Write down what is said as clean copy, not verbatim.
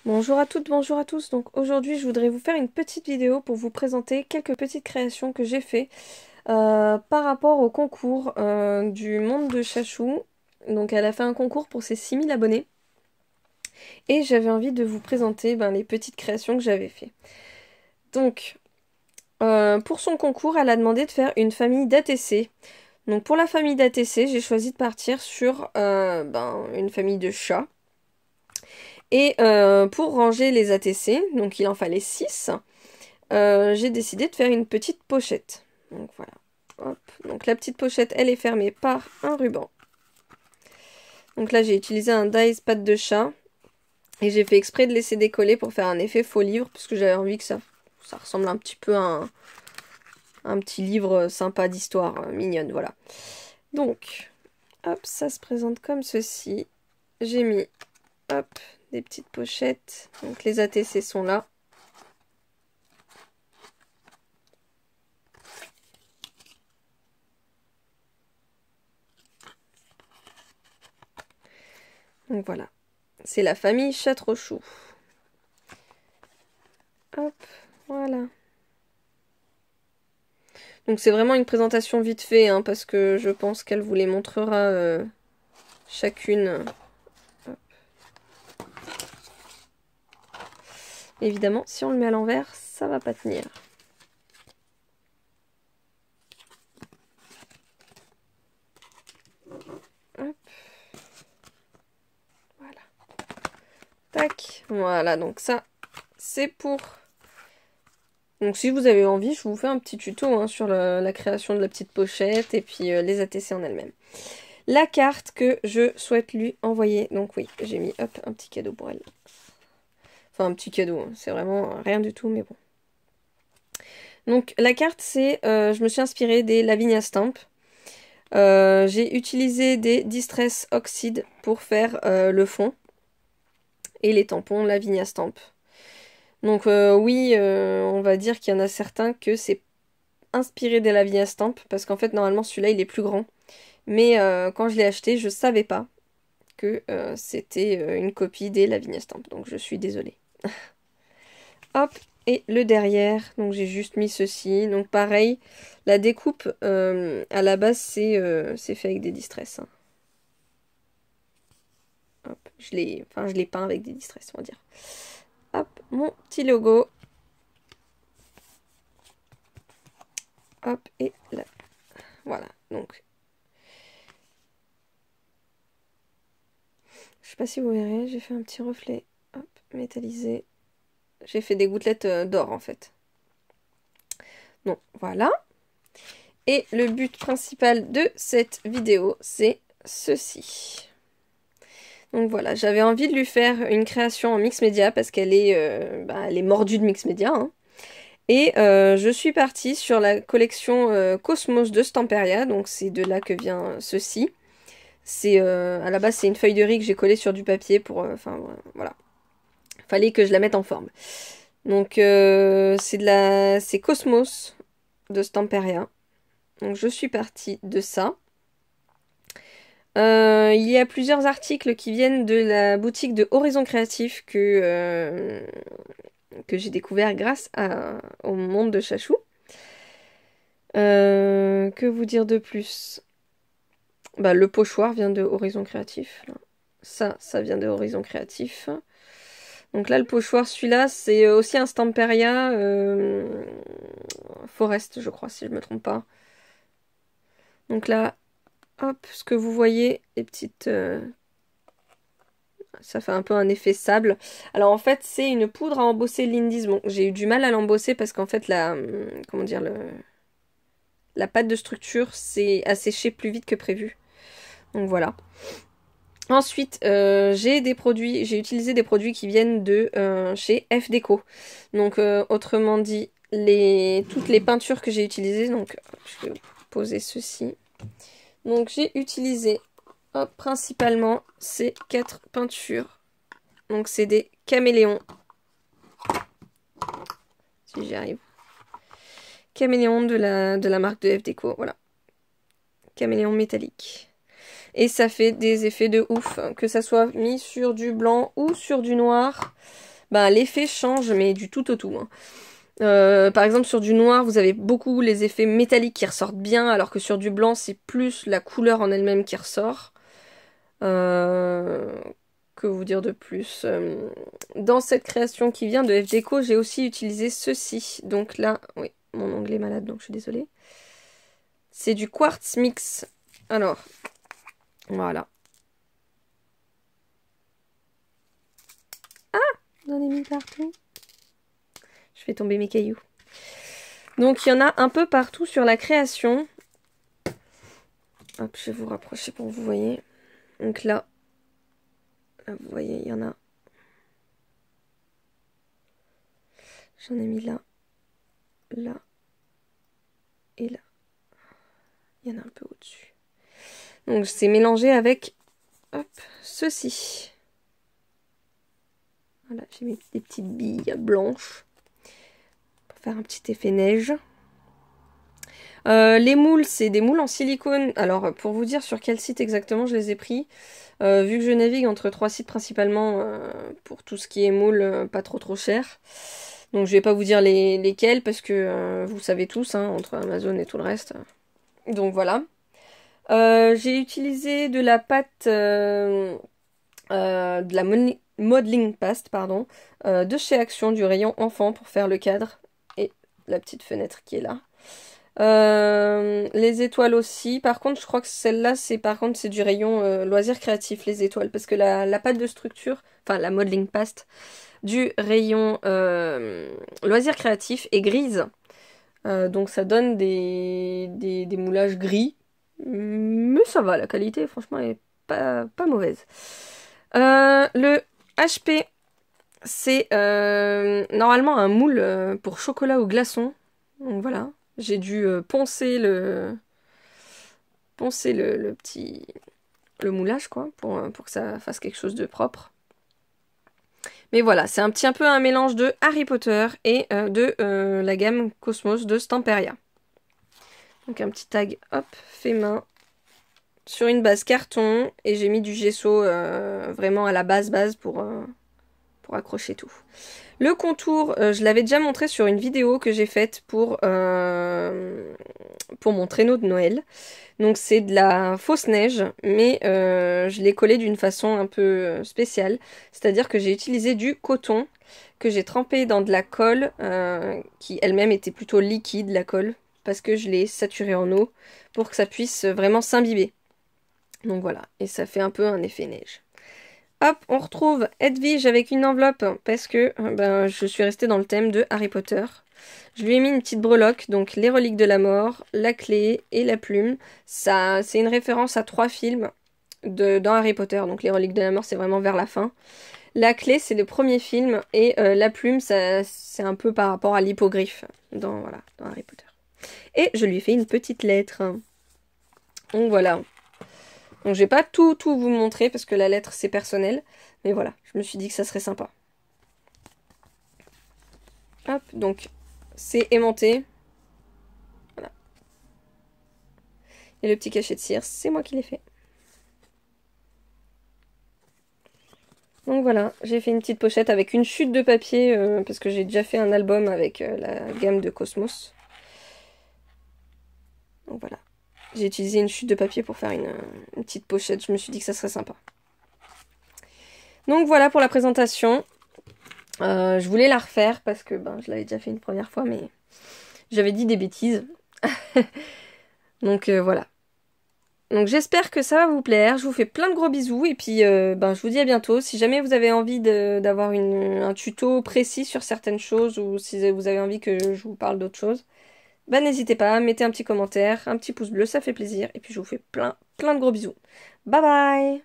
Bonjour à toutes, bonjour à tous. Donc aujourd'hui, je voudrais vous faire une petite vidéo pour vous présenter quelques petites créations que j'ai fait par rapport au concours du monde de Chachou. Donc elle a fait un concours pour ses 6000 abonnés et j'avais envie de vous présenter les petites créations que j'avais fait. Donc pour son concours, elle a demandé de faire une famille d'ATC. Donc pour la famille d'ATC, j'ai choisi de partir sur une famille de chats. Et pour ranger les ATC, donc il en fallait 6, j'ai décidé de faire une petite pochette. Donc voilà. Hop. Donc la petite pochette, elle est fermée par un ruban. Donc là, j'ai utilisé un dies patte de chat. Et j'ai fait exprès de laisser décoller pour faire un effet faux livre, parce que j'avais envie que ça ressemble un petit peu à un petit livre sympa d'histoire mignonne, voilà. Donc, hop, ça se présente comme ceci. J'ai mis, hop, des petites pochettes. Donc les ATC sont là. Donc voilà. C'est la famille Chatrochou. Hop, voilà. Donc c'est vraiment une présentation vite fait, hein, parce que je pense qu'elle vous les montrera chacune. Hop. Évidemment, si on le met à l'envers, ça va pas tenir. Hop. Voilà. Tac. Voilà, donc ça, c'est pour... Donc si vous avez envie, je vous fais un petit tuto hein, sur la création de la petite pochette et puis les ATC en elles-mêmes. La carte que je souhaite lui envoyer. Donc oui, j'ai mis hop un petit cadeau pour elle. Enfin un petit cadeau, hein, c'est vraiment rien du tout, mais bon. Donc la carte c'est, je me suis inspirée des Lavinia Stamp. J'ai utilisé des Distress Oxide pour faire le fond. Et les tampons Lavinia Stamp. Donc oui, on va dire qu'il y en a certains que c'est inspiré des Lavinia Stamp. Parce qu'en fait normalement celui-là il est plus grand. Mais quand je l'ai acheté je savais pas que c'était une copie des Lavinia Stamp. Donc je suis désolée. Hop, et le derrière, donc j'ai juste mis ceci. Donc pareil, la découpe à la base c'est fait avec des distress. Hein. Hop, je l'ai peint avec des distress, on va dire. Hop, mon petit logo. Hop, et là. Voilà, donc. Je sais pas si vous verrez, j'ai fait un petit reflet. Hop, métallisé. J'ai fait des gouttelettes d'or en fait. Donc voilà. Et le but principal de cette vidéo, c'est ceci. Donc voilà, j'avais envie de lui faire une création en mix média parce qu'elle est, elle est mordue de mix média. Hein. Et je suis partie sur la collection Cosmos de Stamperia, donc c'est de là que vient ceci. C'est à la base c'est une feuille de riz que j'ai collée sur du papier pour, voilà, fallait que je la mette en forme. Donc c'est Cosmos de Stamperia. Donc je suis partie de ça. Il y a plusieurs articles qui viennent de la boutique de Horizon Créatif que j'ai découvert grâce au monde de Chachou. Que vous dire de plus? Le pochoir vient de Horizon Créatif. Là. Ça vient de Horizon Créatif. Donc là, le pochoir, celui-là, c'est aussi un Stamperia Forest, je crois, si je ne me trompe pas. Donc là, hop, ce que vous voyez, les petites... ça fait un peu un effet sable. Alors en fait, c'est une poudre à embosser Lindy's. Bon, j'ai eu du mal à l'embosser parce qu'en fait, comment dire, la pâte de structure s'est asséchée plus vite que prévu. Donc voilà. Ensuite, j'ai utilisé des produits qui viennent de chez F Déco. Donc autrement dit, toutes les peintures que j'ai utilisées. Donc je vais poser ceci. Donc j'ai utilisé principalement ces 4 peintures. Donc c'est des caméléons. Si j'y arrive. Caméléons de la marque de F Déco. Voilà. Caméléon métallique. Et ça fait des effets de ouf, que ça soit mis sur du blanc ou sur du noir. ben, l'effet change, mais du tout au tout, hein. Par exemple, sur du noir, vous avez beaucoup les effets métalliques qui ressortent bien, alors que sur du blanc, c'est plus la couleur en elle-même qui ressort. Que vous dire de plus? Dans cette création qui vient de FDeco, j'ai aussi utilisé ceci. Donc là, oui, mon onglet est malade, donc je suis désolée. C'est du quartz mix. Alors, voilà. Ah, j'en ai mis partout. Je fais tomber mes cailloux. Donc il y en a un peu partout sur la création. Hop, je vais vous rapprocher pour que vous voyez. Donc là, vous voyez, il y en a. J'en ai mis là, là et là. Il y en a un peu au-dessus. Donc c'est mélangé avec, hop, ceci. Voilà, j'ai mis des petites billes blanches pour faire un petit effet neige. Les moules, c'est des moules en silicone. Alors, pour vous dire sur quel site exactement je les ai pris, vu que je navigue entre 3 sites principalement pour tout ce qui est moule, pas trop cher. Donc, je vais pas vous dire lesquels parce que vous savez tous, hein, entre Amazon et tout le reste. Donc, voilà. J'ai utilisé de la pâte, de la modeling paste, pardon, de chez Action, du rayon enfant pour faire le cadre et la petite fenêtre qui est là. Les étoiles aussi. Par contre, je crois que celle-là, c'est du rayon loisirs créatifs, les étoiles, parce que la pâte de structure, enfin la modeling paste du rayon loisirs créatifs est grise. Donc ça donne des moulages gris. Mais ça va, la qualité, franchement, est pas mauvaise. Le HP, c'est normalement un moule pour chocolat ou glaçon. Donc voilà. J'ai dû poncer le moulage, quoi, pour que ça fasse quelque chose de propre. Mais voilà, c'est un peu un mélange de Harry Potter et de la gamme Cosmos de Stamperia. Donc un petit tag, hop, fait main, sur une base carton, et j'ai mis du gesso vraiment à la base pour accrocher tout. Le contour, je l'avais déjà montré sur une vidéo que j'ai faite pour mon traîneau de Noël. Donc c'est de la fausse neige, mais je l'ai collé d'une façon un peu spéciale. C'est-à-dire que j'ai utilisé du coton que j'ai trempé dans de la colle qui elle-même était plutôt liquide, la colle, parce que je l'ai saturée en eau pour que ça puisse vraiment s'imbiber. Donc voilà, et ça fait un peu un effet neige. Hop, on retrouve Edwige avec une enveloppe parce que ben, je suis restée dans le thème de Harry Potter. Je lui ai mis une petite breloque, donc les reliques de la mort, la clé et la plume. Ça, c'est une référence à 3 films dans Harry Potter, donc les reliques de la mort c'est vraiment vers la fin. La clé c'est le premier film et la plume c'est un peu par rapport à l'hippogriffe dans Harry Potter. Et je lui ai fait une petite lettre. Donc voilà. Donc je vais pas tout vous montrer parce que la lettre c'est personnel. Mais voilà, je me suis dit que ça serait sympa. Hop, donc c'est aimanté. Voilà. Et le petit cachet de cire, c'est moi qui l'ai fait. Donc voilà, j'ai fait une petite pochette avec une chute de papier parce que j'ai déjà fait un album avec la gamme de Cosmos. Donc voilà. J'ai utilisé une chute de papier pour faire une petite pochette. Je me suis dit que ça serait sympa. Donc voilà pour la présentation. Je voulais la refaire parce que ben, je l'avais déjà fait une première fois, mais j'avais dit des bêtises. Donc voilà. Donc j'espère que ça va vous plaire. Je vous fais plein de gros bisous et puis ben, je vous dis à bientôt. Si jamais vous avez envie d'avoir un tuto précis sur certaines choses ou si vous avez envie que je vous parle d'autres choses, bah n'hésitez pas, mettez un petit commentaire, un petit pouce bleu, ça fait plaisir. Et puis je vous fais plein de gros bisous. Bye bye!